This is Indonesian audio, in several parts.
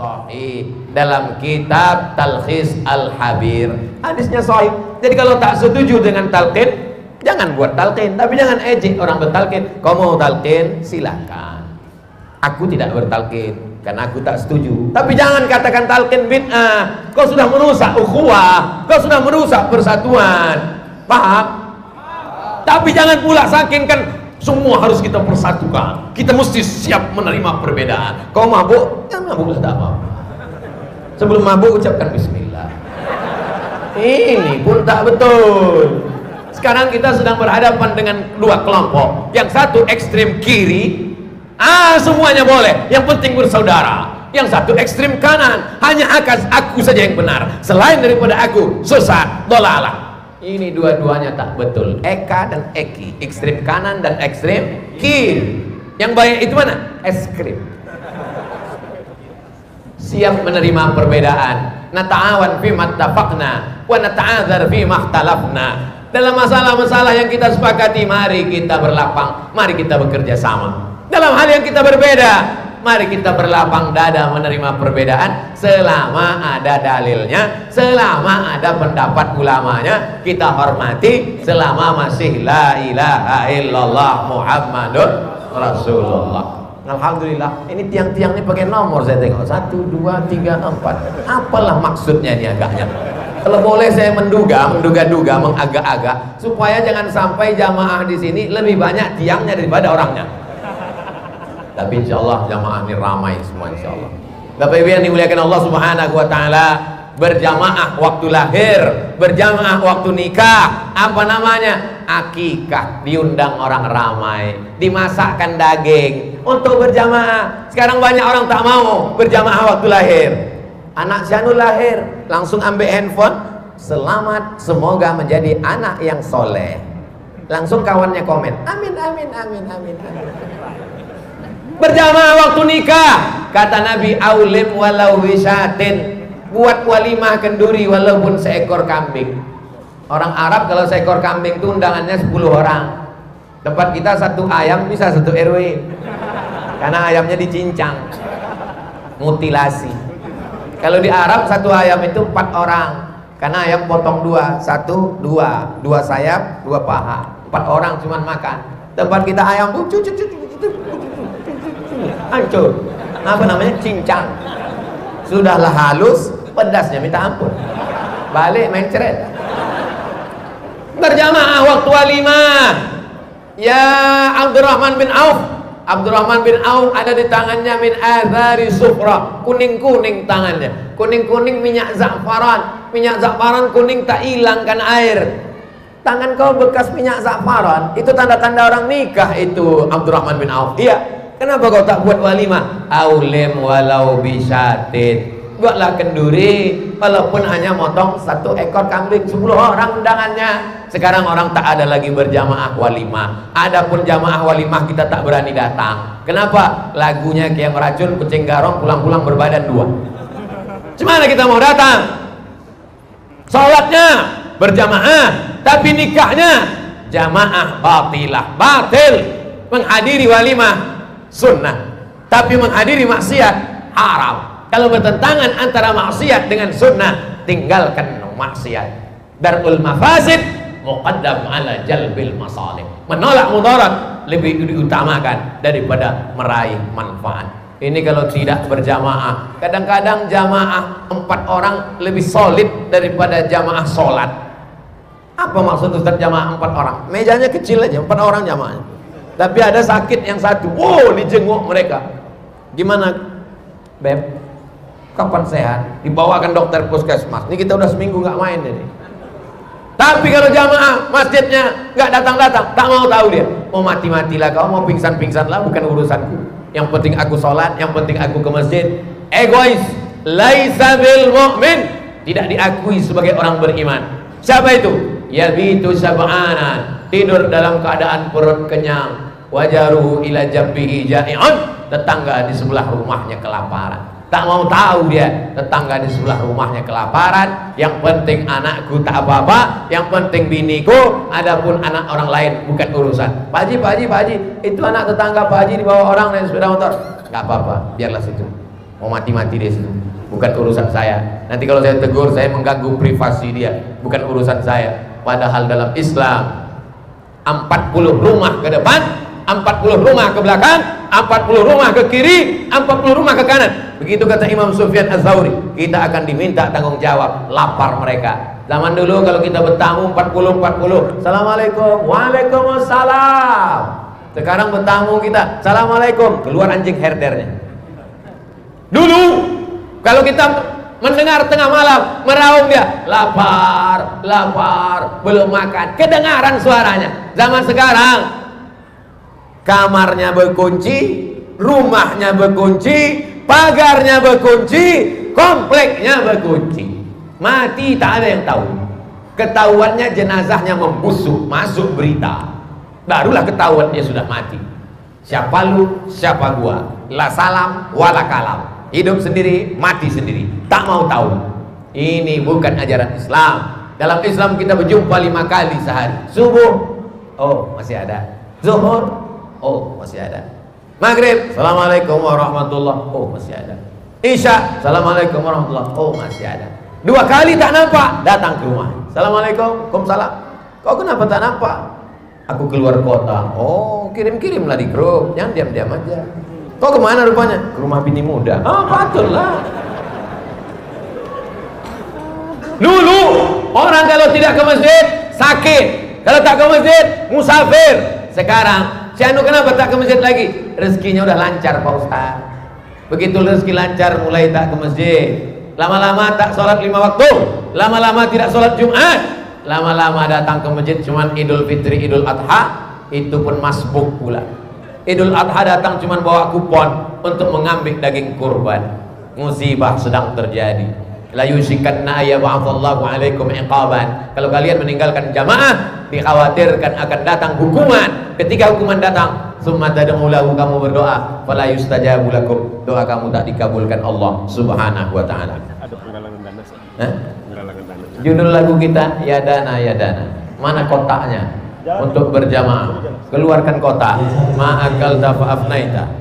sahih dalam kitab Talkhis Al-Habir. Hadisnya sahih. Jadi kalau tak setuju dengan talqin, jangan buat talqin, tapi jangan ejek orang bertalqin. Kau mau talqin, silakan. Aku tidak bertalqin karena aku tak setuju. Tapi jangan katakan talqin bid'ah. Kau sudah merusak ukhuwah, kau sudah merusak persatuan. Paham? Tapi jangan pula sakingkan semua harus kita persatukan. Kita mesti siap menerima perbedaan. Kau mabuk, jangan mabuk tak apa-apa. Sebelum mabuk ucapkan bismillah. Ini pun tak betul. Sekarang kita sedang berhadapan dengan dua kelompok. Yang satu ekstrem kiri, semuanya boleh, yang penting bersaudara. Yang satu ekstrem kanan, hanya aku saja yang benar, selain daripada aku sesat, dolalah. Ini dua-duanya tak betul. Eka dan Eki, ekstrem kanan dan ekstrem kiri. Yang baik itu mana? Es krim. Siap menerima perbedaan. Nata'awan fi mattafaqna wa nata'adzar fi makhtalafna. Dalam masalah-masalah yang kita sepakati, mari kita berlapang, mari kita bekerja sama. Dalam hal yang kita berbeda, mari kita berlapang dada menerima perbedaan selama ada dalilnya, selama ada pendapat ulamanya, kita hormati selama masih la ilaha illallah Muhammadur Rasulullah. Alhamdulillah, ini tiang-tiang ini pakai nomor saya tengok 1, 2, 3, 4. Apalah maksudnya ini agaknya? Kalau boleh saya menduga-duga, mengagak-agak supaya jangan sampai jamaah di sini lebih banyak tiangnya daripada orangnya. Tapi insya Allah jamaah ini ramai semua insya Allah. Bapak Ibu yang dimuliakan Allah Subhanahu Wa Taala, berjamaah waktu lahir, berjamaah waktu nikah, apa namanya, akikah, diundang orang ramai, dimasakkan daging untuk berjamaah. Sekarang banyak orang tak mau berjamaah waktu lahir. Anak Syanul lahir, langsung ambil handphone, selamat, semoga menjadi anak yang soleh. Langsung kawannya komen, amin amin amin amin amin. Berjamaah waktu nikah, kata Nabi, aulim walau wisyatin, buat walimah kenduri walaupun seekor kambing. Orang Arab kalau seekor kambing itu undangannya 10 orang. Tempat kita 1 ayam bisa 1 RW, karena ayamnya dicincang, mutilasi. Kalau di Arab 1 ayam itu 4 orang, karena ayam potong 2, 1, 2, 2 sayap, 2 paha, 4 orang cuman makan. Tempat kita ayam tuh hancur, apa namanya, cincang. Sudahlah halus, pedasnya minta ampun, balik main ceret. Berjamaah waktu walimah. Ya Abdurrahman bin Auf, Abdurrahman bin Auf ada di tangannya min azari sufra, kuning-kuning tangannya, kuning-kuning minyak za'faran. Minyak za'faran kuning tak hilangkan air. Tangan kau bekas minyak za'faran, itu tanda-tanda orang nikah itu, Abdurrahman bin Auf. Iya. Kenapa kau tak buat walimah? Aulim walau bisyatin, buatlah kenduri walaupun hanya motong 1 ekor kambing, 10 orang undangannya. Sekarang orang tak ada lagi berjamaah walimah. Adapun jamaah walimah kita tak berani datang. Kenapa? Lagunya kayak meracun, kucing garong, pulang-pulang berbadan 2. Gimana kita mau datang? Sholatnya berjamaah, tapi nikahnya jamaah batilah, batil. Menghadiri walimah sunnah, tapi menghadiri maksiat haram. Kalau bertentangan antara maksiat dengan sunnah, tinggalkan maksiat. Darul mafasid muqaddam ala jalbil masalih. Menolak mudarat lebih diutamakan daripada meraih manfaat. Ini kalau tidak berjamaah. Kadang-kadang jamaah 4 orang lebih solid daripada jamaah sholat. Apa maksud Ustaz jamaah 4 orang? Mejanya kecil aja, 4 orang jamaahnya, tapi ada sakit yang satu, wow, dijenguk mereka. Gimana Beb? Kapan sehat? Dibawakan dokter puskesmas. Ini kita udah seminggu nggak main ini. Tapi kalau jamaah masjidnya nggak datang-datang, tak mau tahu dia. Mau mati-matilah kau, mau pingsan-pingsan lah, bukan urusanku. Yang penting aku sholat, yang penting aku ke masjid. Egois. Laisa bil mu'min, tidak diakui sebagai orang beriman. Siapa itu? Yabitu sab'ana, tidur dalam keadaan perut kenyang. Wajaruhu ila jabbihi ja'i'un, tetangga di sebelah rumahnya kelaparan. Tak mau tahu dia, tetangga di sebelah rumahnya kelaparan. Yang penting anakku tak apa-apa, yang penting biniku, adapun anak orang lain bukan urusan. Pak Haji, itu anak tetangga Pak Haji dibawa orang naik sepeda motor. Gak apa-apa, biarlah situ. mau mati-mati di situ, bukan urusan saya. Nanti kalau saya tegur, saya mengganggu privasi dia, bukan urusan saya. Padahal dalam Islam 40 rumah ke depan, 40 rumah ke belakang, 40 rumah ke kiri, 40 rumah ke kanan. Begitu kata Imam Sufyan Az-Tsauri, kita akan diminta tanggung jawab lapar mereka. Zaman dulu kalau kita bertamu 40-40, Assalamualaikum, Waalaikumsalam. Sekarang bertamu kita, Assalamualaikum, keluar anjing herdernya. Dulu kalau kita mendengar tengah malam meraung dia, lapar, lapar, belum makan, kedengaran suaranya. Zaman sekarang kamarnya berkunci, rumahnya berkunci, pagarnya berkunci, kompleknya berkunci. Mati tak ada yang tahu. Ketahuannya jenazahnya membusuk, masuk berita, barulah ketahuan dia sudah mati. Siapa lu, siapa gua, la salam wala kalam, hidup sendiri, mati sendiri, tak mau tahu. Ini bukan ajaran Islam. Dalam Islam kita berjumpa 5 kali sehari. Subuh, oh masih ada. Zuhur, oh masih ada. Maghrib, Assalamualaikum warahmatullah, oh masih ada. Isya, Assalamualaikum warahmatullah, oh masih ada. 2 kali tak nampak, datang ke rumah, Assalamualaikum, Waalaikumsalam. Kau kenapa tak nampak? Aku keluar kota. Oh, kirim-kirimlah di grup, jangan diam-diam aja. Kau kemana rupanya? Ke rumah bini muda. Oh, patutlah. Dulu orang kalau tidak ke masjid sakit, kalau tak ke masjid musafir. Sekarang si anu kenapa tak ke masjid lagi? Rezekinya udah lancar Pak Ustaz. Begitu rezeki lancar mulai tak ke masjid. Lama-lama tak sholat 5 waktu, lama-lama tidak sholat Jumat, lama-lama datang ke masjid cuman Idul Fitri, Idul Adha, itu pun masbuk pula. Idul Adha datang cuman bawa kupon untuk mengambil daging kurban. Musibah sedang terjadi. La yusikanna ayyab'atsallahu 'alaikum iqaban. Kalau kalian meninggalkan jamaah, dikhawatirkan akan datang hukuman. Ketika hukuman datang, summa tad'u lahu, kamu berdoa, fala yustajabu lakum, doa kamu tak dikabulkan Allah Subhanahu wa taala. Ada penggalangan dana. Penggalangan dana. Judul lagu kita ya dana ya dana. Mana kotaknya untuk berjamaah? Keluarkan kotak. Ma'akal dafa'afnaita.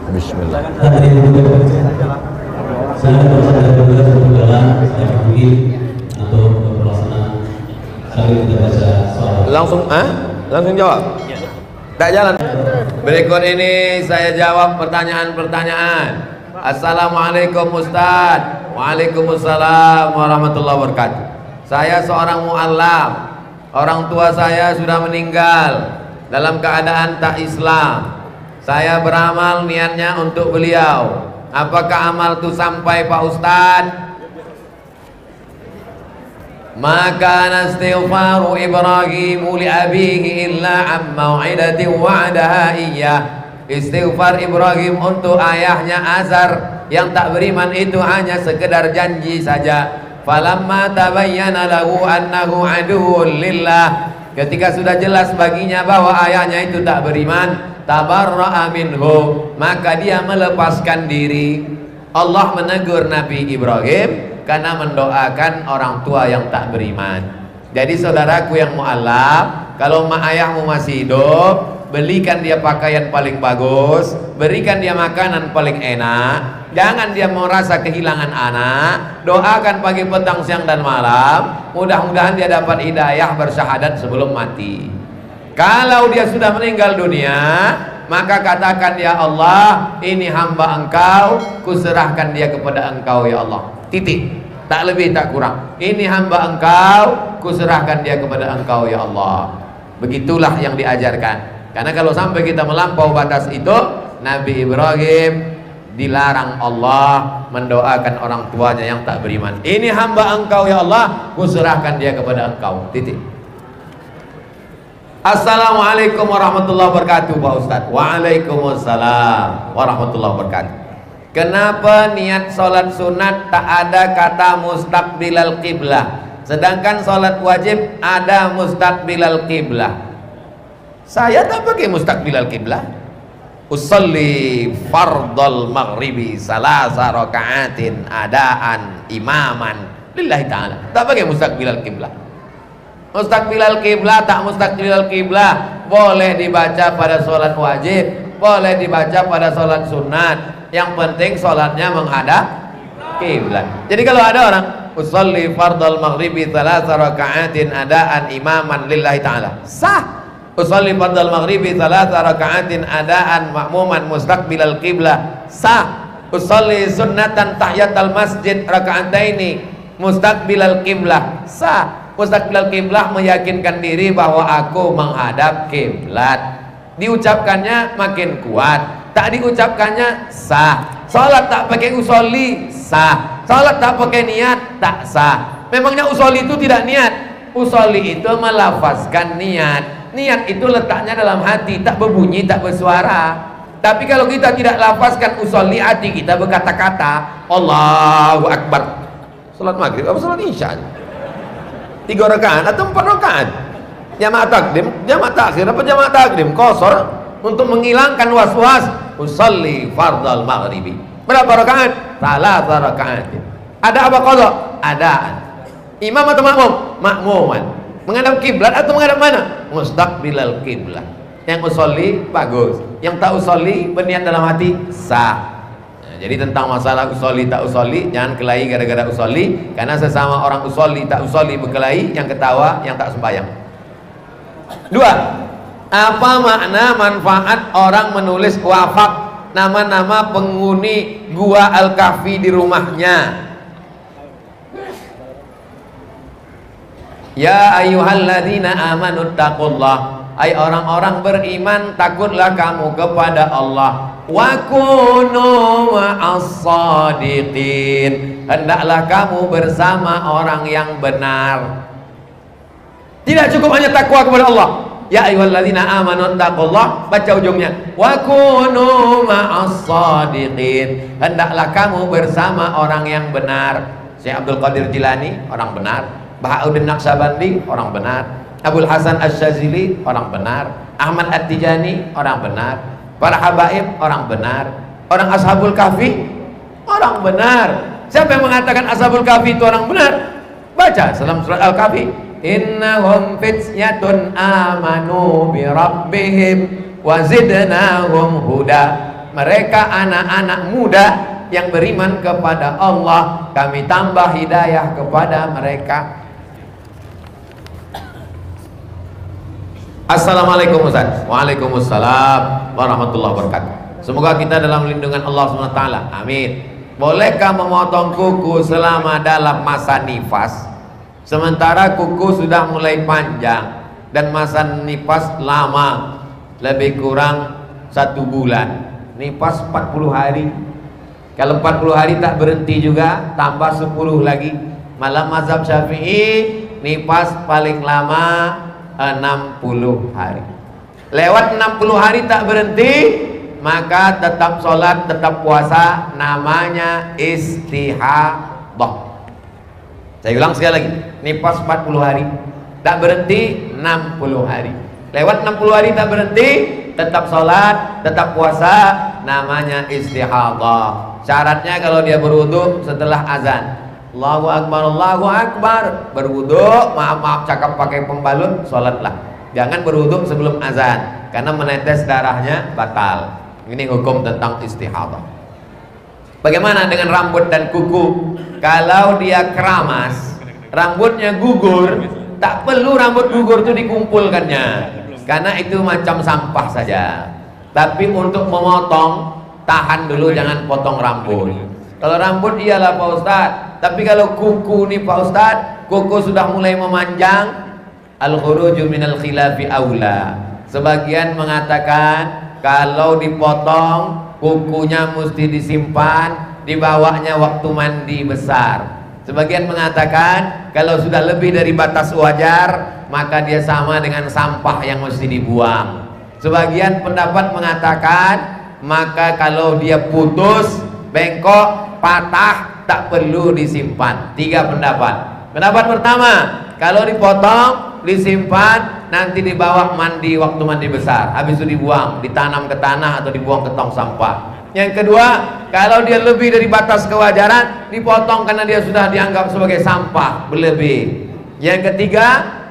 Bismillah. Saya untuk pelaksanaan kali kita baca soal. Langsung jawab. Tak jalan. Berikut ini saya jawab pertanyaan-pertanyaan. Assalamualaikum Ustaz. Waalaikumsalam warahmatullahi wabarakatuh. Saya seorang mu'allam. Orang tua saya sudah meninggal dalam keadaan tak Islam. Saya beramal niatnya untuk beliau. Apakah amal itu sampai Pak Ustaz? Maka istighfaru Ibrahim li abihi illa am mau'idatin wa'adaha iyyah. Istighfar Ibrahim untuk ayahnya Azar yang tak beriman itu hanya sekedar janji saja. Falamma tabayyana lahu annahu aduwwun lillah, ketika sudah jelas baginya bahwa ayahnya itu tak beriman, tabarra'a minhu, maka dia melepaskan diri. Allah menegur Nabi Ibrahim karena mendoakan orang tua yang tak beriman. Jadi saudaraku yang mu'alaf, kalau ayahmu masih hidup, belikan dia pakaian paling bagus, berikan dia makanan paling enak, jangan dia merasa kehilangan anak, doakan pagi, petang, siang dan malam, mudah-mudahan dia dapat hidayah bersyahadat sebelum mati. Kalau dia sudah meninggal dunia, maka katakan, ya Allah, ini hamba engkau, kuserahkan dia kepada engkau ya Allah. Titik, tak lebih tak kurang. Ini hamba engkau, kuserahkan dia kepada engkau ya Allah. Begitulah yang diajarkan. Karena kalau sampai kita melampau batas itu, Nabi Ibrahim dilarang Allah mendoakan orang tuanya yang tak beriman. Ini hamba engkau ya Allah, kuserahkan dia kepada engkau. Titik. Assalamualaikum warahmatullahi wabarakatuh Pak Ustaz. Waalaikumsalam warahmatullahi wabarakatuh. Kenapa niat sholat sunat tak ada kata mustaqbilal qiblah, sedangkan sholat wajib ada mustaqbilal qiblah? Saya tak pakai mustaqbilal qiblah. Usalli fardal maghribi salasa raka'atin adaan imaman lillahi ta'ala. Tak pakai mustaqbilal qiblah. Mustaqbilal kiblah, tak mustaqbilal kiblah, boleh dibaca pada sholat wajib, boleh dibaca pada sholat sunat. Yang penting sholatnya menghadap kiblat. Jadi kalau ada orang usolli fardal maghribi 3 raka'atin adaan imaman lillahi ta'ala, sah. Usolli fardal maghribi 3 raka'atin adaan makmuman mustaqbilal kiblah, sah. Usolli sunnatan tahiyatal masjid raka'ataini mustaqbilal kiblah, sah. Mustaqbilal kiblah meyakinkan diri bahwa aku menghadap kiblat. Diucapkannya makin kuat, tak diucapkannya sah. Salat tak pakai usolli sah. Salat tak pakai niat tak sah. Memangnya usolli itu tidak niat? Usolli itu melafazkan niat. Niat itu letaknya dalam hati, tak berbunyi, tak bersuara. Tapi kalau kita tidak lafazkan usolli, hati kita berkata-kata Allahu Akbar. Salat maghrib apa salat isya? 3 rakaat atau 4 rakaat? Jamaah takdim, jamaah takhir apa jamaah takdim? Qasar untuk menghilangkan was-was. Usolli fardal maghribi. Berapa rakaat? 3 rakaat. Ada apa qadha? Adaan. Imam atau makmum? Makmuman. Menghadap kiblat atau menghadap mana? Mustaqbilal kiblat. Yang usolli bagus, yang tak usolli berniat dalam hati sah. Jadi tentang masalah usolli tak usolli, jangan kelahi gara-gara usolli, karena sesama orang usolli tak usolli berkelahi, yang ketawa yang tak sembahyang. 2. Apa makna manfaat orang menulis wafak nama-nama penghuni gua Al-Kahfi di rumahnya? Ya ayyuhalladzina amanu taqullah, hai orang-orang beriman, takutlah kamu kepada Allah. Wa kunu ma'as-shadiqin, hendaklah kamu bersama orang yang benar. Tidak cukup hanya takwa kepada Allah. Ya ayyuhalladzina amanu taqullah, baca ujungnya wa kunu ma'as-shadiqin, hendaklah kamu bersama orang yang benar. Syekh Abdul Qadir Jilani orang benar, Bahauddin Naqsyabandi orang benar, Abul Hasan Asy-Syadzili orang benar, Ahmad At-Tijani orang benar, para habaib orang benar, orang Ashabul Kahfi orang benar. Siapa yang mengatakan Ashabul Kahfi itu orang benar? Baca dalam surat Al-Kahfi, innahum fityatun amanu bi rabbihim wa zidnahum huda. Mereka anak-anak muda yang beriman kepada Allah, kami tambah hidayah kepada mereka. Assalamualaikum Ustaz. Waalaikumsalam warahmatullahi wabarakatuh. Semoga kita dalam lindungan Allah SWT. Amin. Bolehkah memotong kuku selama dalam masa nifas, sementara kuku sudah mulai panjang dan masa nifas lama, lebih kurang 1 bulan, nifas 40 hari. Kalau 40 hari tak berhenti juga, tambah 10 lagi. Malam mazhab Syafi'i nifas paling lama 60 hari. Lewat 60 hari tak berhenti, maka tetap sholat, tetap puasa, namanya istihadah. Saya ulang sekali lagi, nifas 40 hari tak berhenti, 60 hari. Lewat 60 hari tak berhenti, tetap sholat, tetap puasa, namanya istihadah. Syaratnya kalau dia berwudu setelah azan, Allahu Akbar, Allahu Akbar, berwudu, maaf cakap pakai pembalut, sholatlah. Jangan berwudu sebelum azan, karena menetes darahnya batal. Ini hukum tentang istihadah. Bagaimana dengan rambut dan kuku? Kalau dia keramas, rambutnya gugur, tak perlu rambut gugur itu dikumpulkannya, karena itu macam sampah saja. Tapi untuk memotong, tahan dulu, jangan potong rambut. Kalau rambut iyalah Pak Ustadz, tapi kalau kuku nih Pak Ustadz, kuku sudah mulai memanjang, al-khuruju minal khilafi aula. Sebagian mengatakan kalau dipotong kukunya mesti disimpan, dibawanya waktu mandi besar. Sebagian mengatakan kalau sudah lebih dari batas wajar, maka dia sama dengan sampah yang mesti dibuang. Sebagian pendapat mengatakan maka kalau dia putus, bengkok, patah, tak perlu disimpan. 3 pendapat. Pendapat pertama, kalau dipotong, disimpan, nanti dibawa mandi waktu mandi besar, habis itu dibuang, ditanam ke tanah atau dibuang ke tong sampah. Yang kedua, kalau dia lebih dari batas kewajaran, dipotong karena dia sudah dianggap sebagai sampah berlebih. Yang ketiga,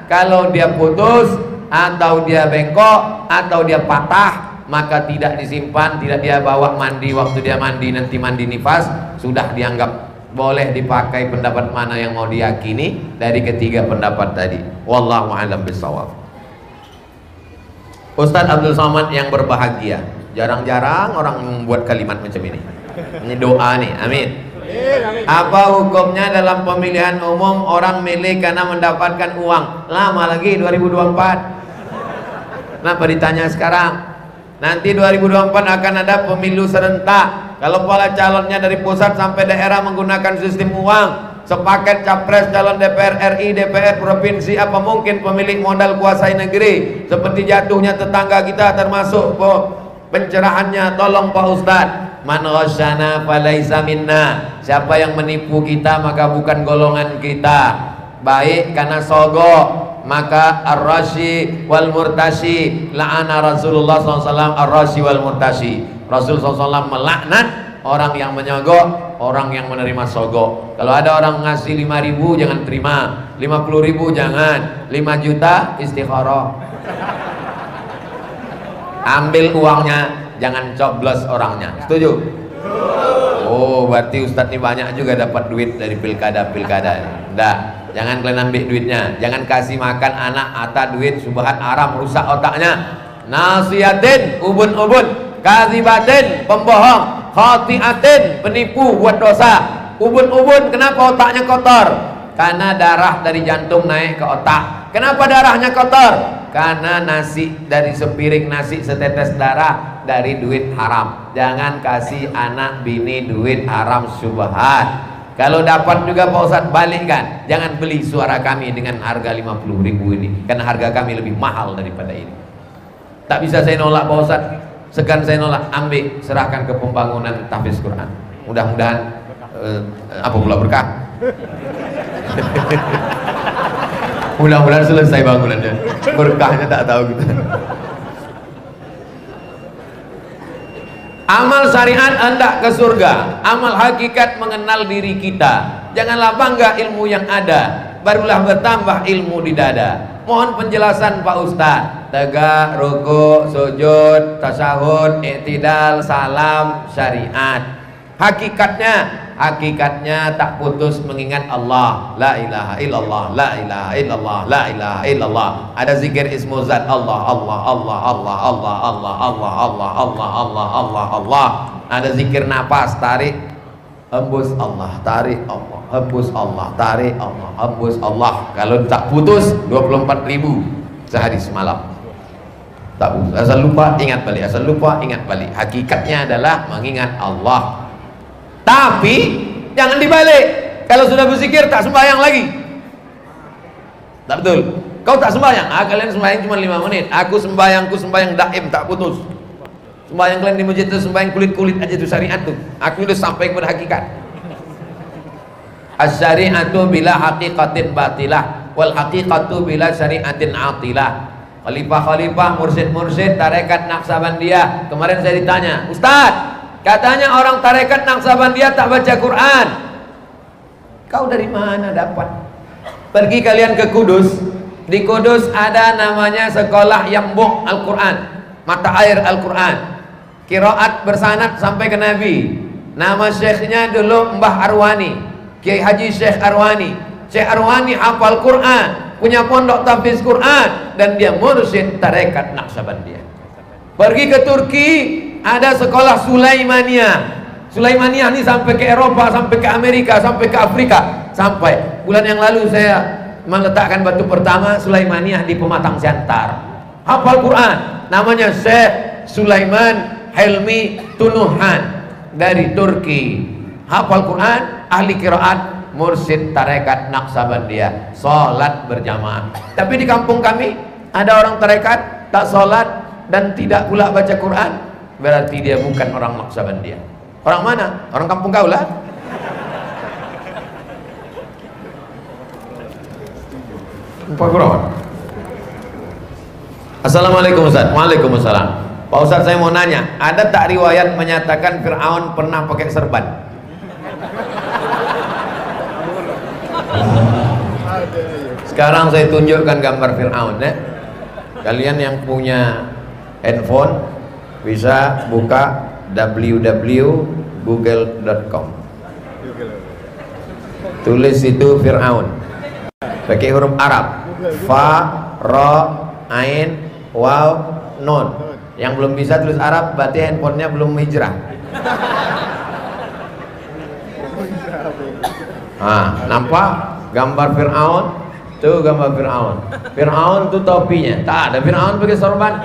Kalau dia putus atau dia bengkok atau dia patah, maka tidak disimpan, tidak dia bawa mandi. Waktu dia mandi nanti mandi nifas, sudah dianggap boleh dipakai. Pendapat mana yang mau diyakini dari ketiga pendapat tadi? Wallahu a'lam bishawab. Ustadz Abdul Somad yang berbahagia, jarang-jarang orang membuat kalimat macam ini. Ini doa nih, amin. Apa hukumnya dalam pemilihan umum orang milih karena mendapatkan uang? Lama lagi 2024. Kenapa ditanya sekarang? Nanti 2024 akan ada pemilu serentak. Kalau pola calonnya dari pusat sampai daerah menggunakan sistem uang, sepaket capres calon DPR RI, DPR provinsi, apa mungkin pemilik modal kuasai negeri? Seperti jatuhnya tetangga kita termasuk pencerahannya. Tolong Pak Ustadz, man ghasyana falaisa minna. Siapa yang menipu kita maka bukan golongan kita. Baik karena sogok, maka ar-rashi wal murtashi la'ana Rasulullah SAW ar-rashi wal murtashi. Rasul SAW melaknat orang yang menyogok, orang yang menerima sogok. Kalau ada orang ngasih 5.000 jangan terima, 50.000 jangan, 5 juta istikharah. Ambil uangnya, jangan coblos orangnya. Setuju? Oh, berarti Ustadz ini banyak juga dapat duit dari pilkada-pilkada. Nggak, jangan kalian ambil duitnya. Jangan kasih makan anak atas duit subhat haram, rusak otaknya. Nasihatin, ubun-ubun, kazibatin, pembohong, khati'atin, penipu, buat dosa. Ubun-ubun, kenapa otaknya kotor? Karena darah dari jantung naik ke otak. Kenapa darahnya kotor? Karena nasi, dari sepiring nasi setetes darah dari duit haram. Jangan kasih anak bini duit haram syubhat. Kalau dapat juga Pak Ustadz balikkan. Jangan beli suara kami dengan harga 50.000 ini, karena harga kami lebih mahal daripada ini. Tak bisa saya nolak Pak Ustadz, segan saya nolak. Ambil, serahkan ke pembangunan tahfiz Quran. Mudah-mudahan apa pula berkah. Mudah-mudahan selesai bangunannya, berkahnya tak tahu kita. Amal syariat hendak ke surga, amal hakikat mengenal diri kita. Janganlah bangga ilmu yang ada, barulah bertambah ilmu di dada. Mohon penjelasan Pak Ustadz. Tegak, ruku, sujud, tasyahud, i'tidal, salam, syariat. Hakikatnya tak putus mengingat Allah. La ilaha illallah, la ilaha illallah, la ilaha illallah. Ada zikir ismu zat Allah, Allah, Allah, Allah, Allah, Allah, Allah, Allah, Allah, Allah, Allah, Allah. Ada zikir napas, tarik, hembus Allah, tarik Allah, hembus Allah, tarik Allah, hembus Allah. Kalau tak putus 24.000 sehari semalam. Tak putus. Asal lupa ingat balik, asal lupa ingat balik. Hakikatnya adalah mengingat Allah. Tapi jangan dibalik. Kalau sudah berzikir tak sembahyang lagi. Tak betul. Kau tak sembahyang. Kalian sembahyang cuma 5 menit. Aku sembahyangku sembahyang daim, tak putus. Sembahyang kalian di masjid itu sembahyang kulit-kulit aja, itu syariat tuh. Aku udah sampai kepada hakikat. As-syari'atu bila haqiqatin batilah, wal haqiqatu bila syari'atin atilah. Khalifah-khalifah, mursyid-mursyid tarekat Naqsabandiyah. Kemarin saya ditanya, Ustadz, katanya orang tarekat Naqsabandiyah tak baca Quran. Kau dari mana dapat? Pergi kalian ke Kudus. Di Kudus ada namanya sekolah Yambuk Al-Quran, mata air Al-Quran. Qiraat bersanad sampai ke Nabi. Nama syekhnya dulu Mbah Arwani, Kiai Haji Syekh Arwani. Syekh Arwani hafal Quran, punya pondok tahfiz Quran, dan dia mursyid tarekat Naqsabandiyah. Pergi ke Turki, ada sekolah Sulaimaniyah. Sulaimaniyah ini sampai ke Eropa, sampai ke Amerika, sampai ke Afrika. Sampai bulan yang lalu saya meletakkan batu pertama Sulaimaniyah di Pematang Siantar. Hafal Quran, namanya Syekh Sulaiman Helmi Tunuhan dari Turki. Hafal Quran, ahli qiraat, mursyid tarekat Naqsabandiyah. Salat berjamaah. Tapi di kampung kami ada orang tarekat tak salat dan tidak pula baca Quran. Berarti dia bukan orang Naqsabandiyah. Orang mana? Orang kampung kau lah. Assalamualaikum Ustaz. Waalaikumsalam. Pak Ustaz, saya mau nanya, ada tak riwayat menyatakan Fir'aun pernah pakai serban? Sekarang saya tunjukkan gambar Fir'aun ya. Kalian yang punya handphone bisa buka www.google.com. Tulis itu Fir'aun pakai huruf Arab, Fa, Ra, Ain, Waw, Nun. Yang belum bisa tulis Arab berarti handphonenya belum hijrah. Nampak gambar Fir'aun? Tuh gambar Fir'aun. Fir'aun tuh topinya. Tak ada Fir'aun pakai sorban.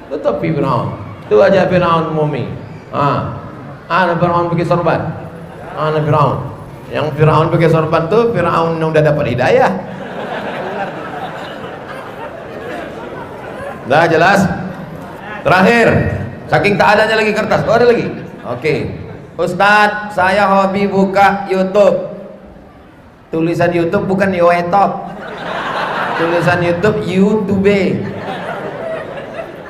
Itu topi Fir'aun. Itu aja Fir'aun mumi. Ada Fir'aun pakai sorban. Ada Fir'aun. Yang Fir'aun pakai sorban tuh Fir'aun yang udah dapat hidayah. Dah jelas. Terakhir, saking tak adanya lagi kertas. Oh, ada lagi. Oke. Ustadz, saya hobi buka YouTube. Tulisan YouTube bukan YouTube. Tulisan YouTube YouTube.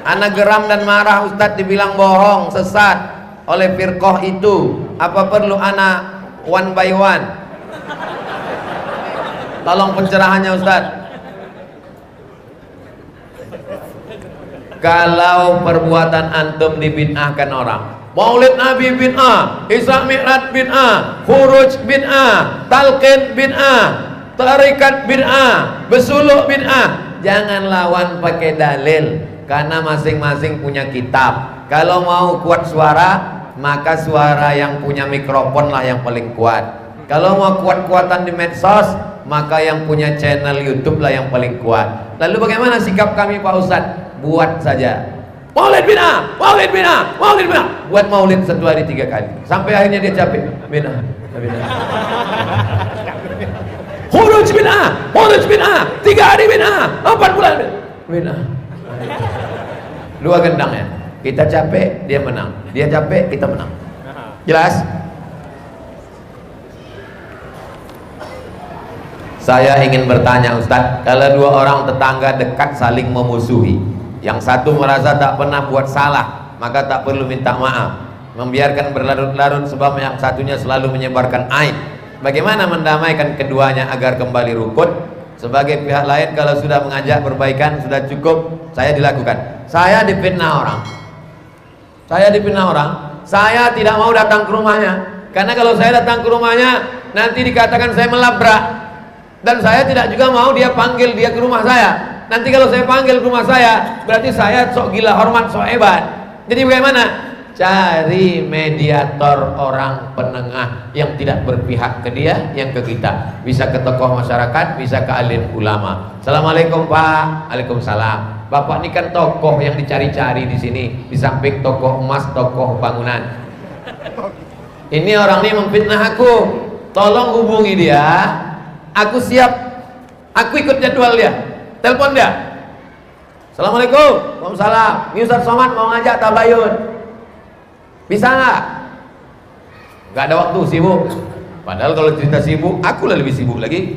Anak geram dan marah Ustadz dibilang bohong, sesat oleh firqah itu. Apa perlu anak one by one? Tolong pencerahannya Ustadz. Kalau perbuatan antum dibid'ahkan orang, Maulid Nabi bid'ah, Isra Mi'raj bid'ah, Khuruj bid'ah, Talqin bid'ah, Tarikat bid'ah, Besuluk bid'ah, jangan lawan pakai dalil, karena masing-masing punya kitab. Kalau mau kuat suara, maka suara yang punya mikrofon lah yang paling kuat. Kalau mau kuat-kuatan di medsos, maka yang punya channel YouTube lah yang paling kuat. Lalu bagaimana sikap kami Pak Ustadz? Buat saja Maulid bid'ah, Maulid bid'ah, Maulid bid'ah. Buat maulid 1 hari 3 kali sampai akhirnya dia capek. Bid'ah, bid'ah. Khuruj bid'ah, Khuruj bid'ah, 3 hari bid'ah, 4 bulan bid'ah. 2 gendang ya. Kita capek, dia menang. Dia capek, kita menang. Jelas? Saya ingin bertanya Ustadz, kalau 2 orang tetangga dekat saling memusuhi, yang satu merasa tak pernah buat salah, maka tak perlu minta maaf, membiarkan berlarut-larut sebab yang satunya selalu menyebarkan aib. Bagaimana mendamaikan keduanya agar kembali rukun? Sebagai pihak lain, kalau sudah mengajak perbaikan sudah cukup, saya dilakukan. Saya difitnah orang. Saya tidak mau datang ke rumahnya, karena kalau saya datang ke rumahnya nanti dikatakan saya melabrak, dan saya tidak juga mau dia panggil dia ke rumah saya. Nanti kalau saya panggil ke rumah saya, berarti saya sok gila hormat, sok hebat. Jadi bagaimana? Cari mediator, orang penengah yang tidak berpihak ke dia, yang ke kita. Bisa ke tokoh masyarakat, bisa ke alim ulama. Assalamualaikum Pak. Waalaikumsalam. Bapak ini kan tokoh yang dicari-cari di sini, di samping tokoh emas, tokoh bangunan. Ini orang ini memfitnah aku. Tolong hubungi dia. Aku siap. Aku ikut jadwal dia. Telepon dia. Assalamualaikum. Waalaikumsalam. Ini Ustaz Somad mau ngajak tabayun. Bisa nggak? Nggak ada waktu, sibuk. Padahal kalau cerita sibuk, aku lebih sibuk lagi.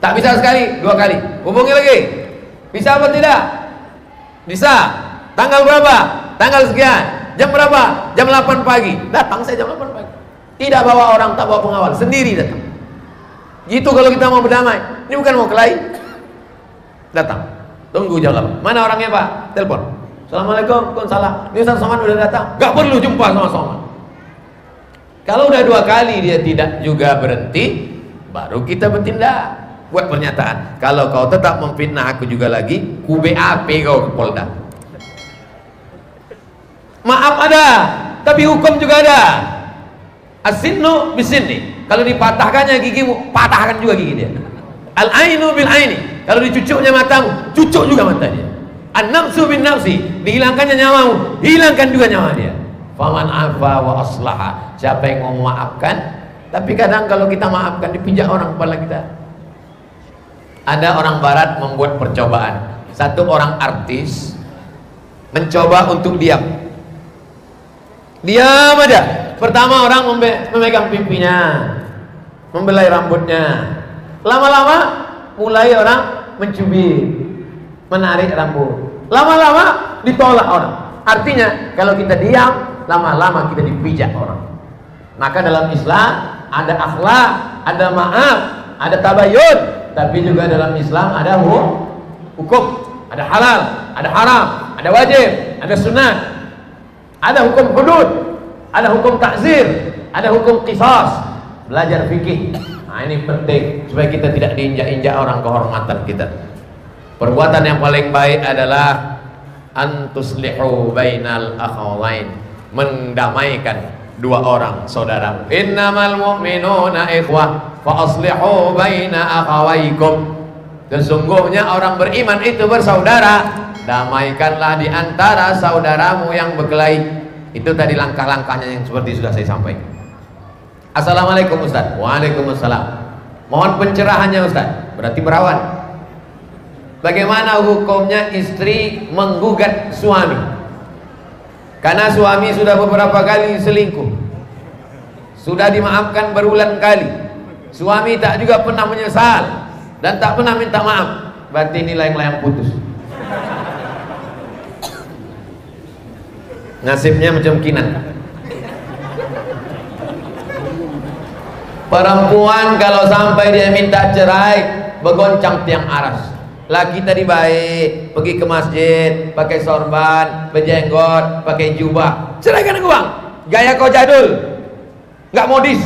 Tak bisa sekali, 2 kali. Hubungi lagi. Bisa apa tidak? Bisa. Tanggal berapa? Tanggal sekian. Jam berapa? Jam 8 pagi. Datang saya jam 8 pagi. Tidak bawa orang, tak bawa pengawal, sendiri datang. Gitu kalau kita mau berdamai. Ini bukan mau kelahi. Datang, tunggu jam 8. Mana orangnya Pak? Telepon. Assalamualaikum. Waalaikumsalam. Ini Ustaz Somad udah datang. Gak perlu jumpa sama Somad. Kalau udah 2 kali dia tidak juga berhenti, baru kita bertindak. Buat pernyataan. Kalau kau tetap memfitnah aku juga lagi, ku BAP kau ke Polda. Maaf ada, tapi hukum juga ada. As-sinnu bis-sinni. Kalau dipatahkannya gigimu, patahkan juga gigi dia. Al-ainu bil-aini. Kalau dicucuknya matamu, cucuk juga mata dia. An-nafsu bin-nafsi. Dihilangkannya nyawamu, hilangkan juga nyawa dia. Faman afa wa aslaha. Siapa yang mau memaafkan? Tapi kadang kalau kita maafkan, dipijak orang kepala kita. Ada orang barat membuat percobaan. Satu orang artis mencoba untuk diam. Diam aja. Pertama orang memegang pipinya, membelai rambutnya. Lama-lama mulai orang mencubit, menarik rambut. Lama-lama ditolak orang. Artinya kalau kita diam, lama-lama kita dipijak orang. Maka dalam Islam ada akhlak, ada maaf, ada tabayun, tapi juga dalam Islam ada hukum, ada halal, ada haram, ada wajib, ada sunat, ada hukum hudud, ada hukum takzir, ada hukum qisas. Belajar fikih. Nah, ini penting supaya kita tidak diinjak-injak orang kehormatan kita. Perbuatan yang paling baik adalah antuslihu bainal akhawain, mendamaikan dua orang saudara. Innamal mu'minuna ikhwah fa aslihu baina akhawaikum. Sesungguhnya orang beriman itu bersaudara, damaikanlah di antara saudaramu yang berkelahi. Itu tadi langkah-langkahnya yang seperti sudah saya sampaikan. Assalamualaikum Ustaz. Waalaikumsalam. Mohon pencerahannya Ustaz. Berarti berawan. Bagaimana hukumnya istri menggugat suami karena suami sudah beberapa kali selingkuh, sudah dimaafkan berulang kali, suami tak juga pernah menyesal dan tak pernah minta maaf, berarti ini layang-layang putus. Nasibnya macam Kinan. Perempuan kalau sampai dia minta cerai, bergoncang tiang aras. Laki tadi baik, pergi ke masjid, pakai sorban, berjenggot, pakai jubah. Ceraikan aku bang, gaya kau jadul, nggak modis,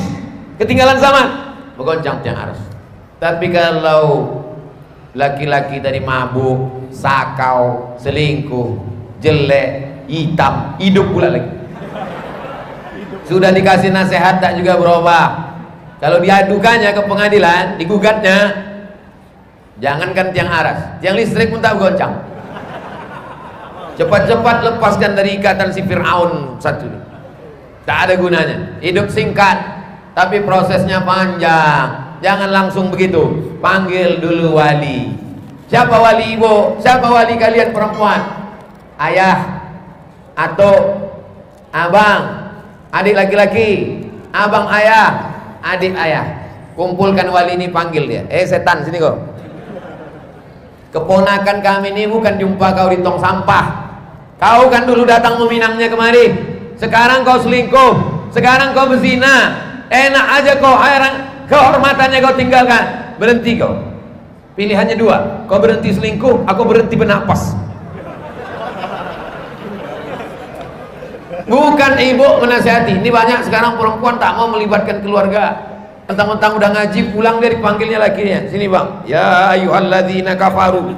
ketinggalan zaman, bergoncang tiang aras. Tapi kalau laki-laki tadi mabuk, sakau, selingkuh, jelek, hitam, hidup pula lagi. Sudah dikasih nasihat tak juga berubah. Kalau diadukannya ke pengadilan, digugatnya, jangankan tiang aras, tiang listrik pun tak goncang. Cepat-cepat lepaskan dari ikatan si Fir'aun satu. Tak ada gunanya. Hidup singkat, tapi prosesnya panjang. Jangan langsung begitu. Panggil dulu wali. Siapa wali ibu? Siapa wali kalian perempuan? Ayah atau abang, adik laki-laki, abang ayah, adik ayah. Kumpulkan wali ini, panggil dia. Setan sini kau. Keponakan kami ini bukan jumpa kau di tong sampah. Kau kan dulu datang meminangnya kemari. Sekarang kau selingkuh, sekarang kau berzina. Enak aja kau, kehormatannya kau tinggalkan. Berhenti kau. Pilihannya dua, kau berhenti selingkuh, aku berhenti bernapas. Bukan ibu menasihati. Ini banyak sekarang perempuan tak mau melibatkan keluarga. Mentang-mentang udah ngaji, pulang dia dipanggilnya lakinya. Sini bang, ya ayyuhalladzina kafaru.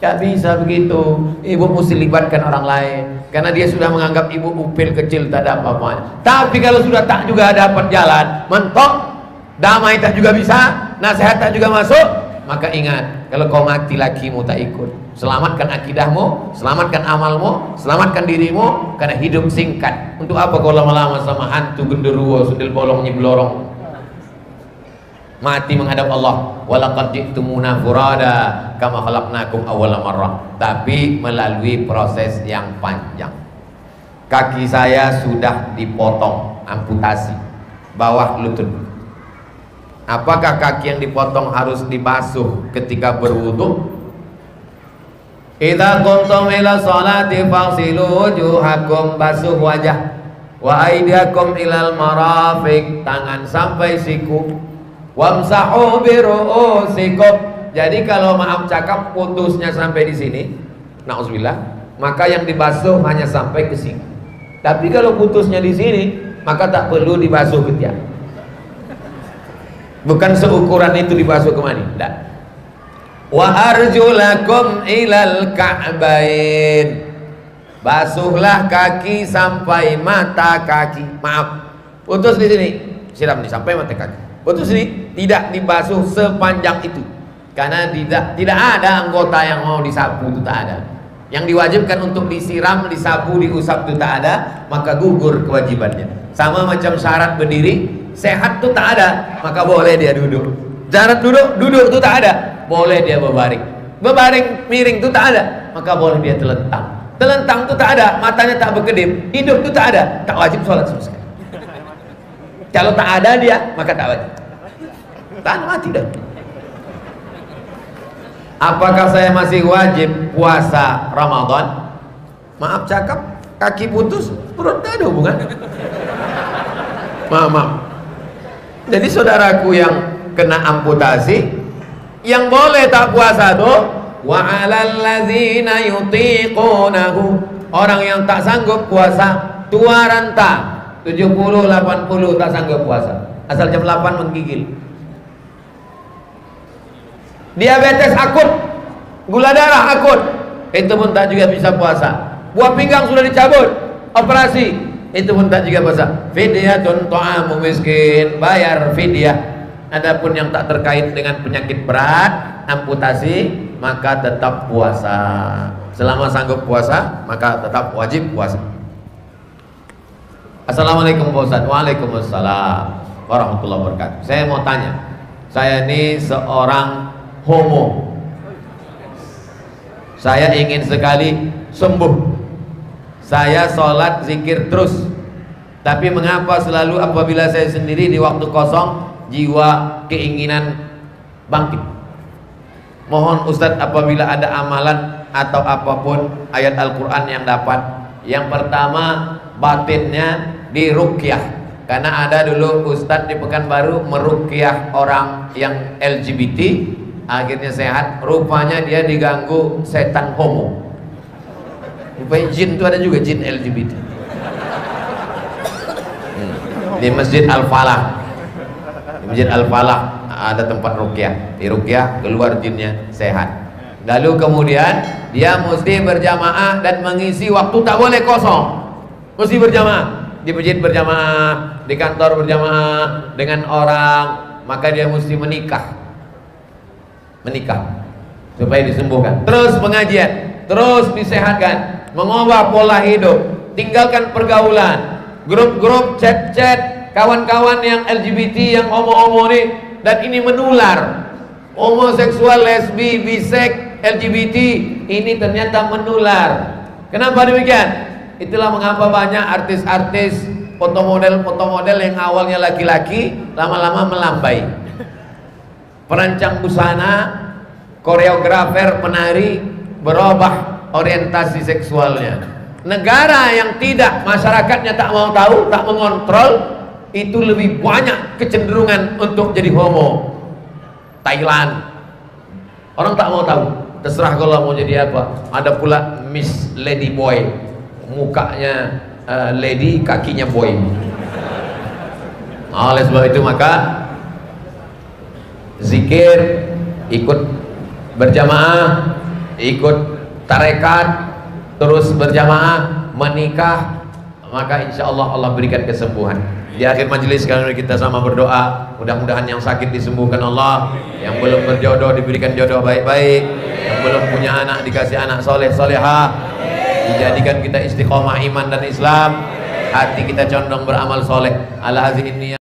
Gak bisa begitu. Ibu mesti libatkan orang lain, karena dia sudah menganggap ibu upil kecil, tak ada apa-apa. Tapi kalau sudah tak juga dapat jalan, mentok, damai tak juga bisa, nasihat tak juga masuk, maka ingat, kalau kau mati lakimu tak ikut. Selamatkan akidahmu, selamatkan amalmu, selamatkan dirimu, karena hidup singkat. Untuk apa kau lama-lama sama hantu genderuwo sundel bolong nyeblorong? Mati menghadap Allah. Walaqad ji'tumuna furada kama khalaqnakum awwala marrah. Tapi melalui proses yang panjang. Kaki saya sudah dipotong, amputasi bawah lutut. Apakah kaki yang dipotong harus dibasuh ketika berwudu? Idza qumtum ila sholati faghsilu wujuhakum, basuh wajah, wa aydiyakum ilal marafiq, tangan sampai siku. Wamsahu biru'usikum. Jadi kalau maaf cakap putusnya sampai di sini, na'udzubillah, maka yang dibasuh hanya sampai ke sini. Tapi kalau putusnya di sini, maka tak perlu dibasuh ketiak. Bukan seukuran itu dibasuh kemana? Tidak. Wa arjulakum ilal ka'bain. Basuhlah kaki sampai mata kaki. Maaf, putus di sini, siram nih sampai mata kaki. Putus ini tidak dibasuh sepanjang itu, karena tidak ada anggota yang mau disapu, itu tak ada. Yang diwajibkan untuk disiram, disapu, diusap itu tak ada, maka gugur kewajibannya. Sama macam syarat berdiri, sehat itu tak ada, maka boleh dia duduk. Syarat duduk itu tak ada, boleh dia berbaring. Berbaring miring itu tak ada, maka boleh dia telentang. Telentang itu tak ada, matanya tak berkedip, hidup itu tak ada, tak wajib sholat sama sekali. Kalau tak ada dia, maka tak wajib. Tak mati dah. Apakah saya masih wajib puasa Ramadan? Maaf cakap, kaki putus, perut tak ada hubungan. Maaf. Jadi saudaraku yang kena amputasi. Yang boleh tak puasa tuh wa 'alal ladzina yutiqunahu, orang yang tak sanggup puasa, tua renta 70 80 tak sanggup puasa, asal jam 8 menggigil. Diabetes akut, gula darah akut, itu pun tak juga bisa puasa. Buah pinggang sudah dicabut, operasi, itu pun tak juga puasa. Fidyatun ta'amu miskin, bayar fidyah. Adapun yang tak terkait dengan penyakit berat, amputasi, maka tetap puasa. Selama sanggup puasa, maka tetap wajib puasa. Assalamualaikum Pak Ustaz. Waalaikumsalam warahmatullahi wabarakatuh. Saya mau tanya, saya ini seorang homo, saya ingin sekali sembuh. Saya sholat zikir terus, tapi mengapa selalu apabila saya sendiri di waktu kosong jiwa keinginan bangkit? Mohon Ustadz apabila ada amalan atau apapun ayat Al-Quran yang dapat. Yang pertama, batinnya diruqyah, karena ada dulu Ustadz di Pekanbaru meruqyah orang yang LGBT, akhirnya sehat. Rupanya dia diganggu setan homo. Rupanya jin itu ada juga, jin LGBT. Di Masjid Al-Falah, di Masjid Al-Falah ada tempat ruqyah, di ruqyah keluar jinnya sehat. Lalu kemudian dia mesti berjamaah dan mengisi waktu, tak boleh kosong, mesti berjamaah. Di masjid berjamaah, di kantor berjamaah dengan orang, maka dia mesti menikah supaya disembuhkan. Terus pengajian, terus disehatkan, mengubah pola hidup, tinggalkan pergaulan, grup-grup, chat-chat, kawan-kawan yang LGBT, yang homo-homo nih, dan ini menular. Homoseksual, lesbi, bisek, LGBT ini ternyata menular. Kenapa demikian? Itulah mengapa banyak artis-artis, fotomodel yang awalnya laki-laki lama-lama melambai. Perancang busana, koreografer, penari berubah orientasi seksualnya. Negara yang tidak, masyarakatnya tak mau tahu, tak mengontrol, itu lebih banyak kecenderungan untuk jadi homo. Thailand, orang tak mau tahu, terserah kalau mau jadi apa. Ada pula Miss Lady Boy, mukanya lady, kakinya boy. Oleh sebab itu maka zikir, ikut berjamaah, ikut tarekat, terus berjamaah, menikah, maka insya Allah Allah berikan kesembuhan. Di akhir majelis kali ini kita sama berdoa, mudah-mudahan yang sakit disembuhkan Allah, yang belum berjodoh diberikan jodoh baik-baik, yang belum punya anak dikasih anak soleh solehah, dijadikan kita istiqomah iman dan Islam, hati kita condong beramal soleh. Ala hazihi